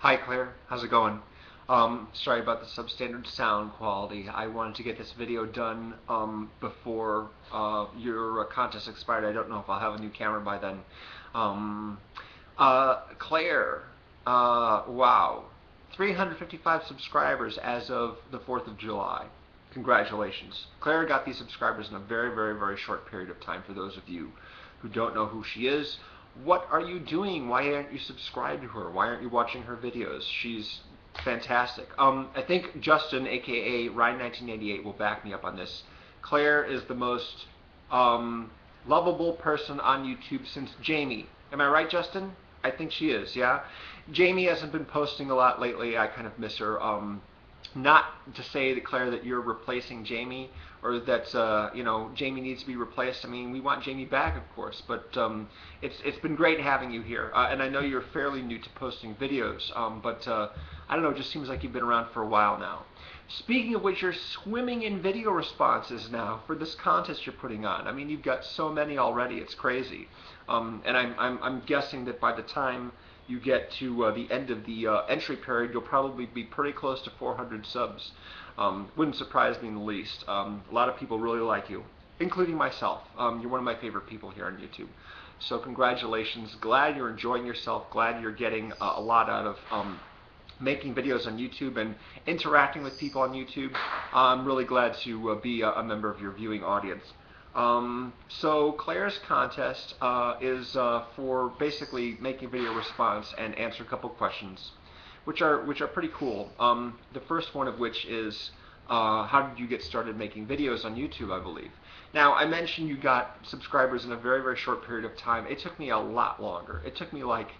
Hi Claire, how's it going? Sorry about the substandard sound quality. I wanted to get this video done before your contest expired. I don't know if I'll have a new camera by then. Um, Claire, wow, 355 subscribers as of the 4th of July. Congratulations. Claire got these subscribers in a very, very, very short period of time. For those of you who don't know who she is, what are you doing? Why aren't you subscribed to her? Why aren't you watching her videos? She's fantastic. I think Justin, aka Ryan1988, will back me up on this. Claire is the most lovable person on YouTube since Jamie. Am I right, Justin? I think she is, yeah? Jamie hasn't been posting a lot lately. I kind of miss her. Not to say that, Claire, that you're replacing Jamie or that Jamie needs to be replaced. I mean, we want Jamie back, of course, but it's been great having you here. And I know you're fairly new to posting videos, but I don't know, it just seems like you've been around for a while now. Speaking of which, you're swimming in video responses now for this contest you're putting on. I mean, you've got so many already, it's crazy. And I'm guessing that by the time you get to the end of the entry period, you'll probably be pretty close to 400 subs. Wouldn't surprise me in the least. A lot of people really like you, including myself. You're one of my favorite people here on YouTube. So congratulations. Glad you're enjoying yourself. Glad you're getting a lot out of making videos on YouTube and interacting with people on YouTube. I'm really glad to be a member of your viewing audience. So Claire's contest is for basically making video response and answer a couple questions, which are pretty cool. The first one of which is how did you get started making videos on YouTube, I believe. Now, I mentioned you got subscribers in a very, very short period of time. It took me a lot longer. It took me like,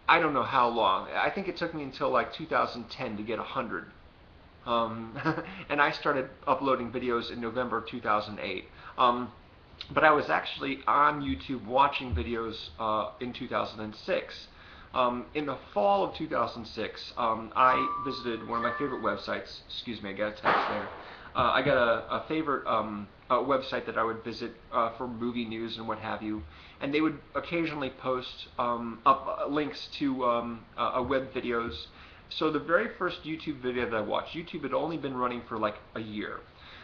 I don't know how long. I think it took me until like 2010 to get 100. And I started uploading videos in November 2008. But I was actually on YouTube watching videos in 2006. In the fall of 2006, I visited one of my favorite websites. Excuse me, I got a text there. I got a favorite website that I would visit for movie news and what have you. And they would occasionally post up links to web videos. So the very first YouTube video that I watched, YouTube had only been running for like a year.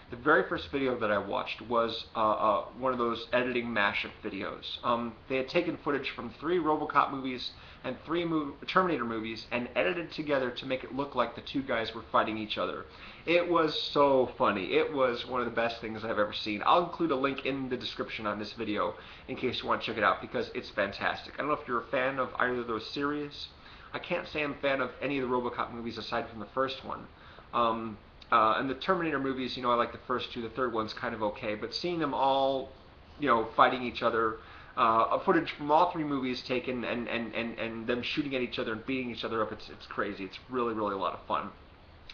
The very first video that I watched was one of those editing mashup videos. They had taken footage from 3 RoboCop movies and 3 Terminator movies and edited together to make it look like the 2 guys were fighting each other. It was so funny. It was one of the best things I've ever seen. I'll include a link in the description on this video in case you want to check it out because it's fantastic. I don't know if you're a fan of either of those series. I can't say I'm a fan of any of the RoboCop movies aside from the first one. And the Terminator movies, I like the first 2. The third one's kind of okay. But seeing them all, fighting each other, footage from all 3 movies taken and them shooting at each other and beating each other up, it's crazy. It's really, really a lot of fun.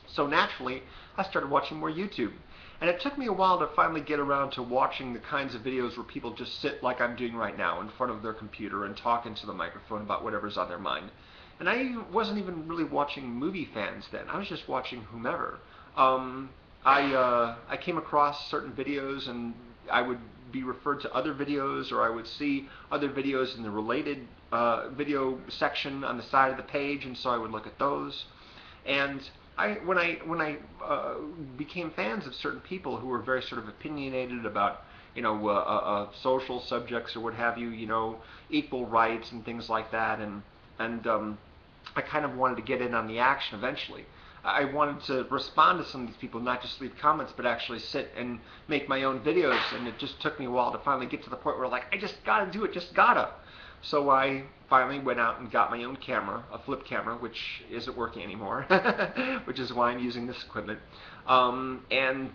So naturally, I started watching more YouTube. And it took me a while to finally get around to watching the kinds of videos where people just sit like I'm doing right now in front of their computer and talk into the microphone about whatever's on their mind. And I wasn't even really watching movie fans then. I was just watching whomever. I came across certain videos and I would be referred to other videos, or I would see other videos in the related video section on the side of the page, and so I would look at those. And when I became fans of certain people who were very sort of opinionated about social subjects or what have you, equal rights and things like that, and I kind of wanted to get in on the action eventually. I wanted to respond to some of these people, not just leave comments, but actually sit and make my own videos, and it just took me a while to finally get to the point where like, I just gotta do it, just gotta. So I finally went out and got my own camera, a flip camera, which isn't working anymore, which is why I'm using this equipment, and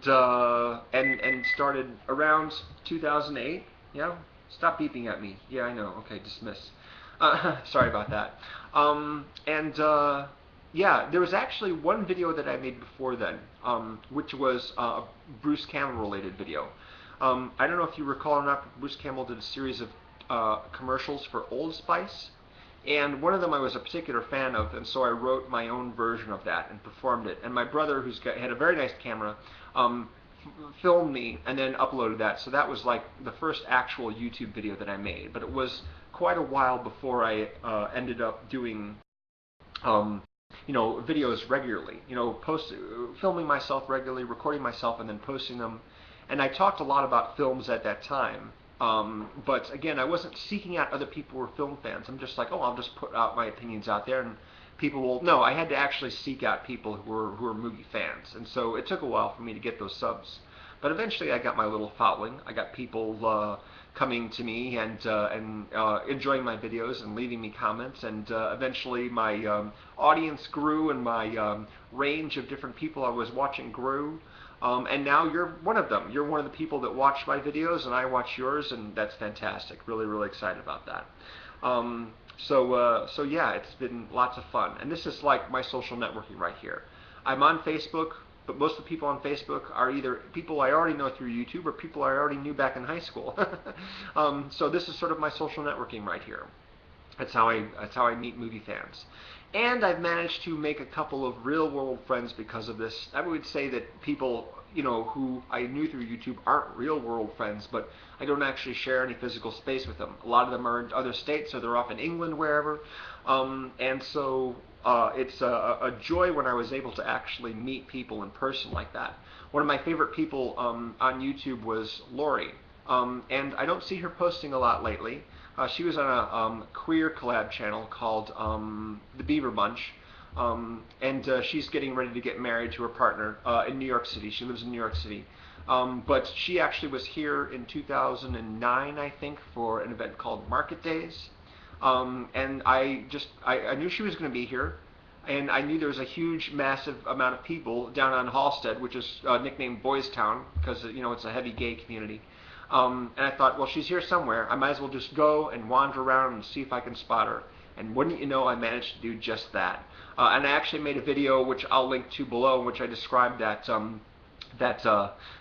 started around 2008. Yeah, stop beeping at me. Yeah, I know. Okay, dismiss. Sorry about that. Yeah, there was actually one video that I made before then, which was a Bruce Campbell related video. I don't know if you recall or not, but Bruce Campbell did a series of commercials for Old Spice, and one of them I was a particular fan of, and so I wrote my own version of that and performed it. And my brother, had a very nice camera, filmed me and then uploaded that. So that was like the first actual YouTube video that I made. But it was quite a while before I ended up doing videos regularly, filming myself regularly, recording myself, and then posting them. And I talked a lot about films at that time. But again, I wasn't seeking out other people who were film fans. I'm just like, oh, I'll just put out my opinions out there, and people will. No, I had to actually seek out people who were movie fans, and so it took a while for me to get those subs. But eventually, I got my little following. I got people coming to me and enjoying my videos and leaving me comments, and eventually my audience grew and my range of different people I was watching grew. And now you're one of them. You're one of the people that watch my videos, and I watch yours, and that's fantastic. Really, really excited about that. So yeah, it's been lots of fun. And this is like my social networking right here. I'm on Facebook, but most of the people on Facebook are either people I already know through YouTube or people I already knew back in high school. So this is sort of my social networking right here. That's how I meet movie fans. And I've managed to make a couple of real world friends because of this. I would say that people, who I knew through YouTube aren't real world friends, but I don't actually share any physical space with them. A lot of them are in other states, so they're off in England, wherever. And so it's a joy when I was able to actually meet people in person like that. One of my favorite people on YouTube was Lori. And I don't see her posting a lot lately. She was on a queer collab channel called the Beaver Bunch, and she's getting ready to get married to her partner in New York City. She lives in New York City. But she actually was here in 2009, I think, for an event called Market Days. And I knew she was going to be here, and I knew there was a huge, massive amount of people down on Halstead, which is nicknamed Boys Town, because it's a heavy gay community. And I thought, well, she's here somewhere. I might as well just go and wander around and see if I can spot her. And wouldn't you know, I managed to do just that. And I actually made a video, which I'll link to below, in which I described that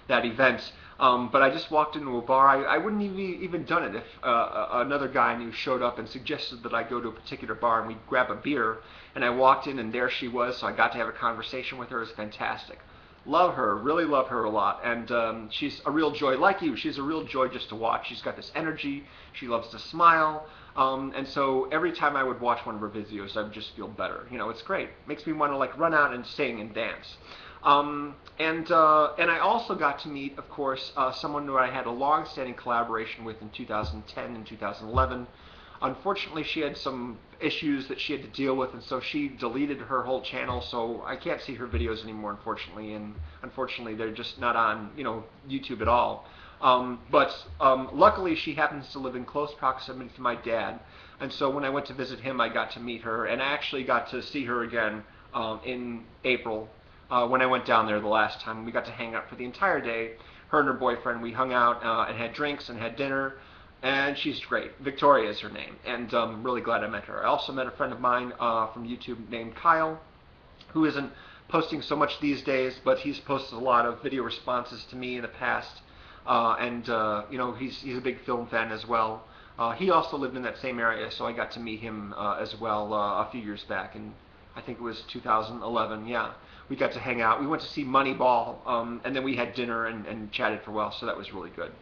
event. But I just walked into a bar. I wouldn't even done it if another guy I knew showed up and suggested that I go to a particular bar and we grab a beer. And I walked in, and there she was. So I got to have a conversation with her. It was fantastic. Love her, really love her a lot, and she's a real joy. Like you, she's a real joy just to watch. She's got this energy. She loves to smile, and so every time I would watch one of her videos, I would just feel better. It's great. Makes me want to like run out and sing and dance. And I also got to meet, of course, someone who I had a long-standing collaboration with in 2010 and 2011. Unfortunately, she had some issues that she had to deal with, and so she deleted her whole channel, so I can't see her videos anymore, unfortunately, and unfortunately they're just not on, YouTube at all. But luckily she happens to live in close proximity to my dad, and so when I went to visit him, I got to meet her, and I actually got to see her again in April when I went down there the last time. We got to hang out for the entire day. Her and her boyfriend, we hung out and had drinks and had dinner. And she's great. Victoria is her name, and I'm really glad I met her. I also met a friend of mine from YouTube named Kyle, who isn't posting so much these days, but he's posted a lot of video responses to me in the past, and he's a big film fan as well. He also lived in that same area, so I got to meet him as well a few years back, and I think it was 2011. Yeah, we got to hang out. We went to see Moneyball, and then we had dinner and chatted for a while, so that was really good.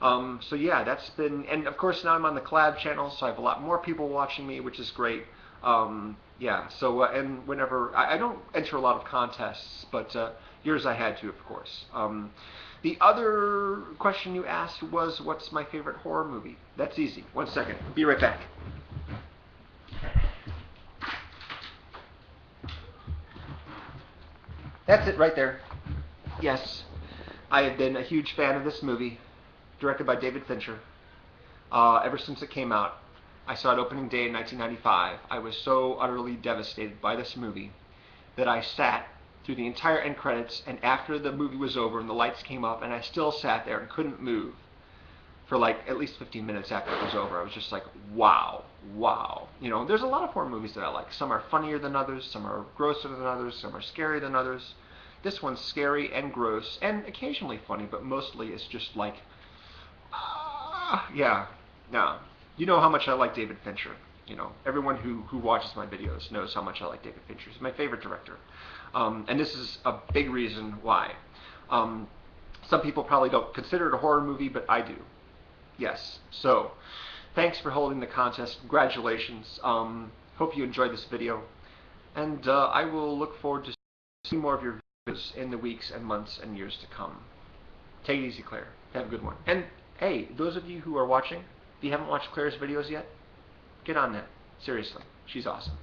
So yeah, that's been, and of course now I'm on the collab channel, so I have a lot more people watching me, which is great. Yeah, so and whenever I don't enter a lot of contests, but yours I had to, of course. The other question you asked was, what's my favorite horror movie? That's easy. 1 second. Be right back. That's it right there. Yes, I have been a huge fan of this movie, directed by David Fincher, ever since it came out. I saw it opening day in 1995. I was so utterly devastated by this movie that I sat through the entire end credits, and after the movie was over and the lights came up, and I still sat there and couldn't move for like at least 15 minutes after it was over. I was just like, wow, wow. There's a lot of horror movies that I like. Some are funnier than others, some are grosser than others, some are scarier than others. This one's scary and gross, and occasionally funny, but mostly it's just like, yeah, no. You know how much I like David Fincher. Everyone who watches my videos knows how much I like David Fincher. He's my favorite director. And this is a big reason why. Some people probably don't consider it a horror movie, but I do. Yes. So, thanks for holding the contest. Congratulations. Hope you enjoyed this video. And I will look forward to seeing more of your videos in the weeks and months and years to come. Take it easy, Claire. Have a good one. And hey, those of you who are watching, if you haven't watched Claire's videos yet, get on that. Seriously, she's awesome.